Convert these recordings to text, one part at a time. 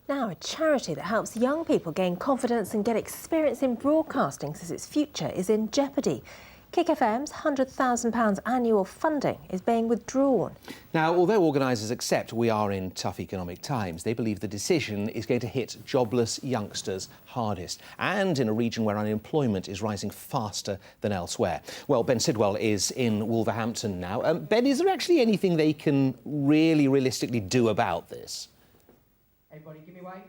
Now, a charity that helps young people gain confidence and get experience in broadcasting says its future is in jeopardy. Kic FM's £100,000 annual funding is being withdrawn. Now, although organisers accept we are in tough economic times, they believe the decision is going to hit jobless youngsters hardest, and in a region where unemployment is rising faster than elsewhere. Well, Ben Sidwell is in Wolverhampton now. Ben, is there actually anything they can really realistically do about this? Everybody give me way.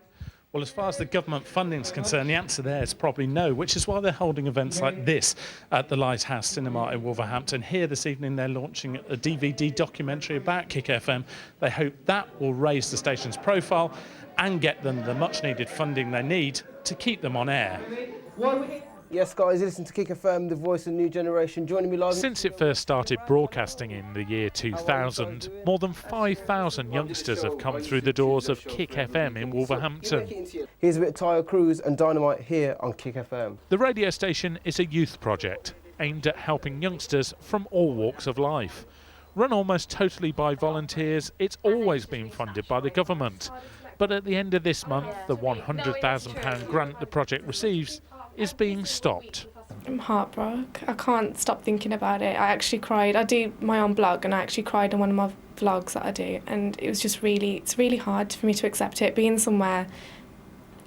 Well, as far as the government funding is concerned, the answer there is probably no, which is why they're holding events like this at the Lighthouse Cinema in Wolverhampton. Here this evening they're launching a DVD documentary about Kic FM. They hope that will raise the station's profile and get them the much-needed funding they need to keep them on air. Yes, guys, you listen to Kic FM, the voice of the new generation. Joining me live. Since it first started broadcasting in the year 2000, more than 5,000 youngsters have come through the doors of Kic FM in Wolverhampton. Here's a bit of Tyre Cruise and Dynamite here on Kic FM. The radio station is a youth project aimed at helping youngsters from all walks of life. Run almost totally by volunteers, it's always been funded by the government. But at the end of this month, the £100,000 grant the project receives is being stopped. I'm heartbroken. I can't stop thinking about it. I actually cried. I do my own blog and I actually cried on one of my vlogs that I do, and it was just it's really hard for me to accept it. Being somewhere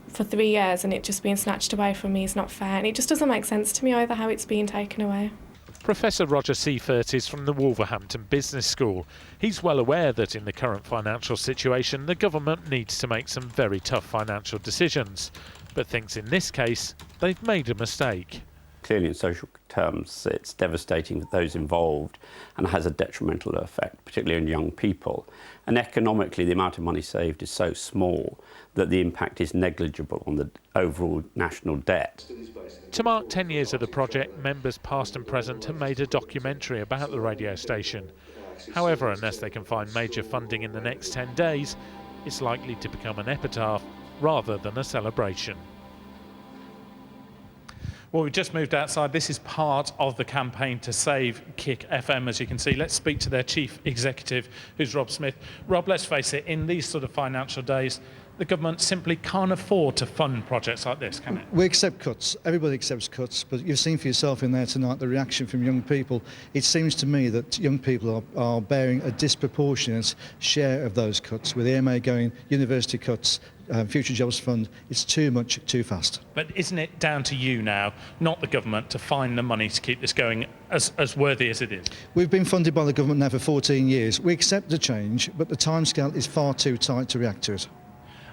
for 3 years and it just being snatched away from me is not fair, and it just doesn't make sense to me either how it's being taken away. Professor Roger Seifert is from the Wolverhampton Business School. He's well aware that in the current financial situation the government needs to make some very tough financial decisions, but thinks in this case they've made a mistake. Clearly in social terms it's devastating for those involved and has a detrimental effect, particularly on young people. And economically the amount of money saved is so small that the impact is negligible on the overall national debt. To mark 10 years of the project, members past and present have made a documentary about the radio station. However, unless they can find major funding in the next 10 days, it's likely to become an epitaph rather than a celebration. Well, we've just moved outside. This is part of the campaign to save Kic FM, as you can see. Let's speak to their chief executive, who's Rob Smith. Rob, let's face it, in these sort of financial days, the government simply can't afford to fund projects like this, can it? We accept cuts. Everybody accepts cuts, but you've seen for yourself in there tonight the reaction from young people. It seems to me that young people are bearing a disproportionate share of those cuts, with the MA going university cuts, Future Jobs Fund. It's too much, too fast. But isn't it down to you now, not the government, to find the money to keep this going as worthy as it is? We've been funded by the government now for 14 years. We accept the change, but the timescale is far too tight to react to it.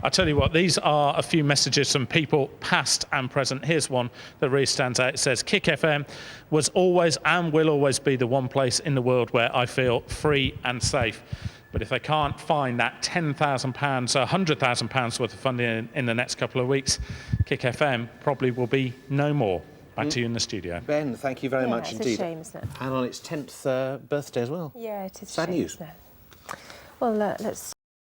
I'll tell you what, these are a few messages from people past and present. Here's one that really stands out. It says, Kic FM was always and will always be the one place in the world where I feel free and safe. But if they can't find that £10,000, £100,000 worth of funding in the next couple of weeks, Kic FM probably will be no more. Back to you in the studio. Ben, thank you very much indeed. It's a shame, isn't it? And on its 10th birthday as well. Yeah, it is. Sad news. Well, let's